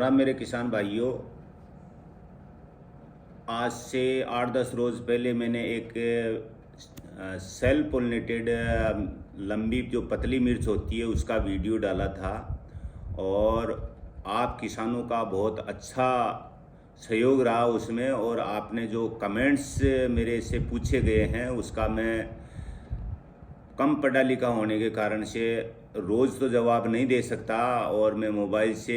राम राम मेरे किसान भाइयों। आज से 8-10 रोज़ पहले मैंने एक सेल्फ पोलिनेटेड लंबी जो पतली मिर्च होती है उसका वीडियो डाला था और आप किसानों का बहुत अच्छा सहयोग रहा उसमें, और आपने जो कमेंट्स मेरे से पूछे गए हैं उसका मैं कम पढ़ा लिखा होने के कारण से रोज़ तो जवाब नहीं दे सकता, और मैं मोबाइल से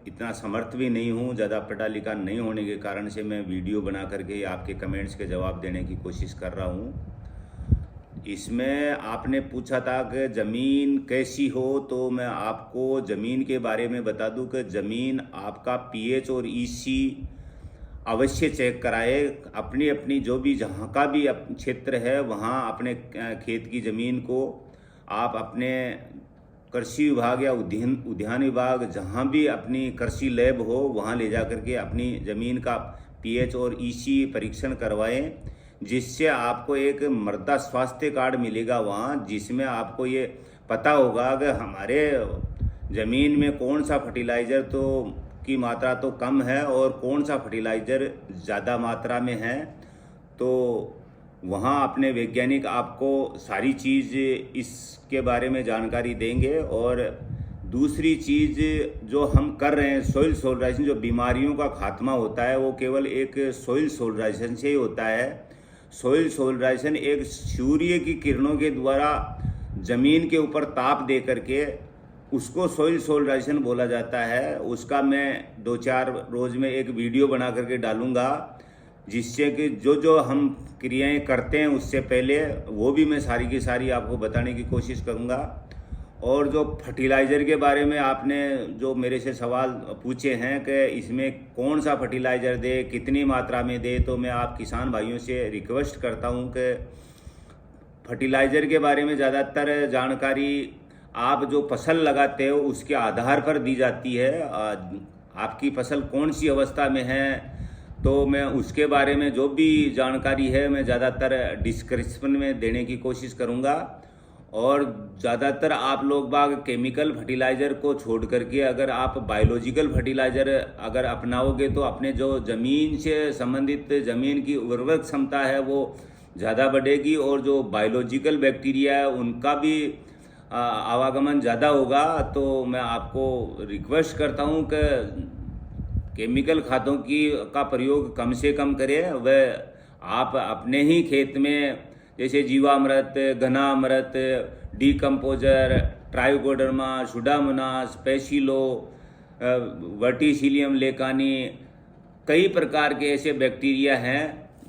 इतना समर्थ भी नहीं हूँ, ज़्यादा पढ़ा लिखा नहीं होने के कारण से मैं वीडियो बना करके आपके कमेंट्स के जवाब देने की कोशिश कर रहा हूँ। इसमें आपने पूछा था कि ज़मीन कैसी हो, तो मैं आपको ज़मीन के बारे में बता दूं कि ज़मीन आपका पीएच और ईसी अवश्य चेक कराए। अपनी अपनी जो भी जहाँ का भी क्षेत्र है वहाँ अपने खेत की ज़मीन को आप अपने कृषि विभाग या उद्यान विभाग जहाँ भी अपनी कृषि लैब हो वहाँ ले जा करके अपनी ज़मीन का पीएच और ईसी परीक्षण करवाएं, जिससे आपको एक मृदा स्वास्थ्य कार्ड मिलेगा वहाँ, जिसमें आपको ये पता होगा कि हमारे ज़मीन में कौन सा फर्टिलाइज़र की मात्रा तो कम है और कौन सा फर्टिलाइज़र ज़्यादा मात्रा में है। तो वहाँ अपने वैज्ञानिक आपको सारी चीज़ इसके बारे में जानकारी देंगे। और दूसरी चीज़ जो हम कर रहे हैं सॉइल सोलराइजेशन, जो बीमारियों का खात्मा होता है वो केवल एक सॉइल सोलराइजेशन से ही होता है। सॉइल सोलराइजेशन एक सूर्य की किरणों के द्वारा ज़मीन के ऊपर ताप दे करके उसको सॉइल सोलराइजेशन बोला जाता है। उसका मैं 2-4 रोज़ में एक वीडियो बना करके डालूँगा, जिससे कि जो हम क्रियाएं करते हैं उससे पहले वो भी मैं सारी की सारी आपको बताने की कोशिश करूँगा। और जो फर्टिलाइज़र के बारे में आपने जो मेरे से सवाल पूछे हैं कि इसमें कौन सा फर्टिलाइज़र दे, कितनी मात्रा में दे, तो मैं आप किसान भाइयों से रिक्वेस्ट करता हूं कि फर्टिलाइज़र के बारे में ज़्यादातर जानकारी आप जो फसल लगाते हो उसके आधार पर दी जाती है। आपकी फसल कौन सी अवस्था में है तो मैं उसके बारे में जो भी जानकारी है मैं ज़्यादातर डिस्क्रिप्शन में देने की कोशिश करूँगा। और ज़्यादातर आप लोग बाग केमिकल फर्टिलाइज़र को छोड़ करके अगर आप बायोलॉजिकल फर्टिलाइज़र अगर अपनाओगे तो अपने जो ज़मीन से संबंधित ज़मीन की उर्वरक क्षमता है वो ज़्यादा बढ़ेगी, और जो बायोलॉजिकल बैक्टीरिया है उनका भी आवागमन ज़्यादा होगा। तो मैं आपको रिक्वेस्ट करता हूँ कि केमिकल खादों का प्रयोग कम से कम करें। वह आप अपने ही खेत में जैसे जीवामृत, घनामृत, डीकम्पोजर, ट्राइकोडर्मा, सुडामोनास, पैसिलो, वर्टिसिलियम लेकानी, कई प्रकार के ऐसे बैक्टीरिया हैं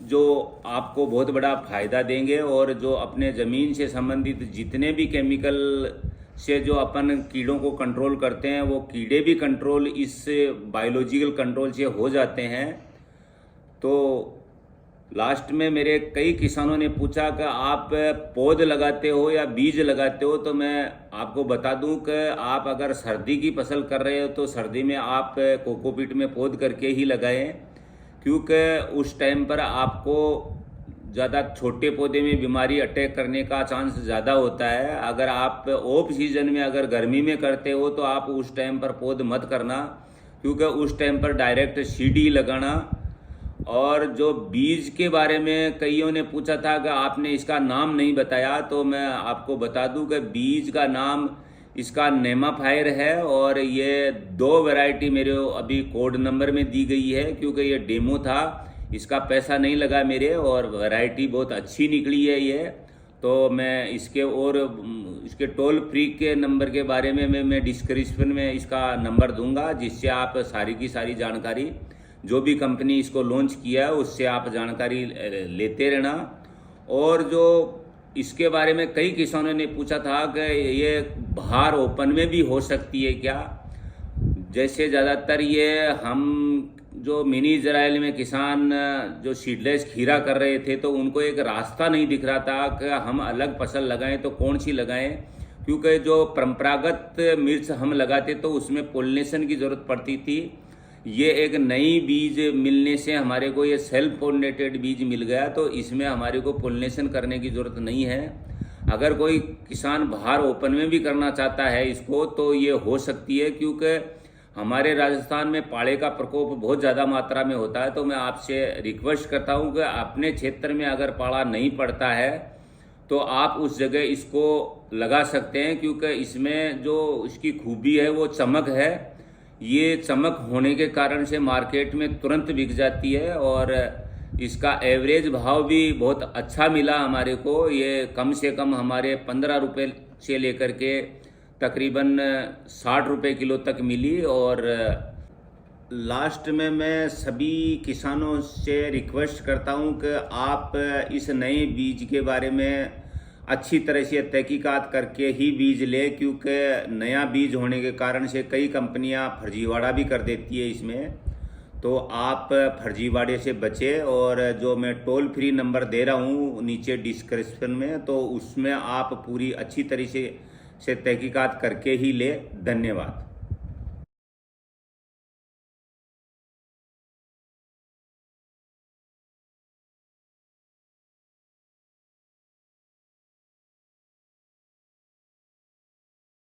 जो आपको बहुत बड़ा फ़ायदा देंगे। और जो अपने ज़मीन से संबंधित जितने भी केमिकल से जो अपन कीड़ों को कंट्रोल करते हैं वो कीड़े भी कंट्रोल इस बायोलॉजिकल कंट्रोल से हो जाते हैं। तो लास्ट में मेरे कई किसानों ने पूछा कि आप पौध लगाते हो या बीज लगाते हो, तो मैं आपको बता दूं कि आप अगर सर्दी की फसल कर रहे हो तो सर्दी में आप कोकोपीट में पौध करके ही लगाएं, क्योंकि उस टाइम पर आपको ज़्यादा छोटे पौधे में बीमारी अटैक करने का चांस ज़्यादा होता है। अगर आप ऑफ सीजन में अगर गर्मी में करते हो तो आप उस टाइम पर पौध मत करना, क्योंकि उस टाइम पर डायरेक्ट सीड ही लगाना। और जो बीज के बारे में कईयों ने पूछा था कि आपने इसका नाम नहीं बताया, तो मैं आपको बता दूं कि बीज का नाम इसका नेमाफायर है, और ये 2 वैरायटी मेरे अभी कोड नंबर में दी गई है, क्योंकि ये डेमो था, इसका पैसा नहीं लगा मेरे, और वैरायटी बहुत अच्छी निकली है ये। तो मैं इसके टोल फ्री के नंबर के बारे में मैं डिस्क्रिप्शन में इसका नंबर दूंगा, जिससे आप सारी की सारी जानकारी जो भी कंपनी इसको लॉन्च किया है उससे आप जानकारी लेते रहना। और जो इसके बारे में कई किसानों ने पूछा था कि ये बाहर ओपन में भी हो सकती है क्या। जैसे ज़्यादातर ये हम जो मिनी इजराइल में किसान जो सीडलेस खीरा कर रहे थे तो उनको एक रास्ता नहीं दिख रहा था कि हम अलग फसल लगाएं तो कौन सी लगाएं, क्योंकि जो परंपरागत मिर्च हम लगाते तो उसमें पोलिनेशन की ज़रूरत पड़ती थी। ये एक नई बीज मिलने से हमारे को ये सेल्फ पोलिनेटेड बीज मिल गया, तो इसमें हमारे को पोलिनेशन करने की ज़रूरत नहीं है। अगर कोई किसान बाहर ओपन में भी करना चाहता है इसको तो ये हो सकती है, क्योंकि हमारे राजस्थान में पाड़े का प्रकोप बहुत ज़्यादा मात्रा में होता है, तो मैं आपसे रिक्वेस्ट करता हूँ कि अपने क्षेत्र में अगर पाड़ा नहीं पड़ता है तो आप उस जगह इसको लगा सकते हैं, क्योंकि इसमें जो इसकी खूबी है वो चमक है। ये चमक होने के कारण से मार्केट में तुरंत बिक जाती है और इसका एवरेज भाव भी बहुत अच्छा मिला हमारे को। ये कम से कम हमारे 15 रुपये से लेकर के तकरीबन 60 रुपये किलो तक मिली। और लास्ट में मैं सभी किसानों से रिक्वेस्ट करता हूं कि आप इस नए बीज के बारे में अच्छी तरह से तहकीकात करके ही बीज लें, क्योंकि नया बीज होने के कारण से कई कंपनियां फर्जीवाड़ा भी कर देती है इसमें। तो आप फर्जीवाड़े से बचें। और जो मैं टोल फ्री नंबर दे रहा हूँ नीचे डिस्क्रिप्शन में, तो उसमें आप पूरी अच्छी तरह से तहकीकात करके ही लें। धन्यवाद।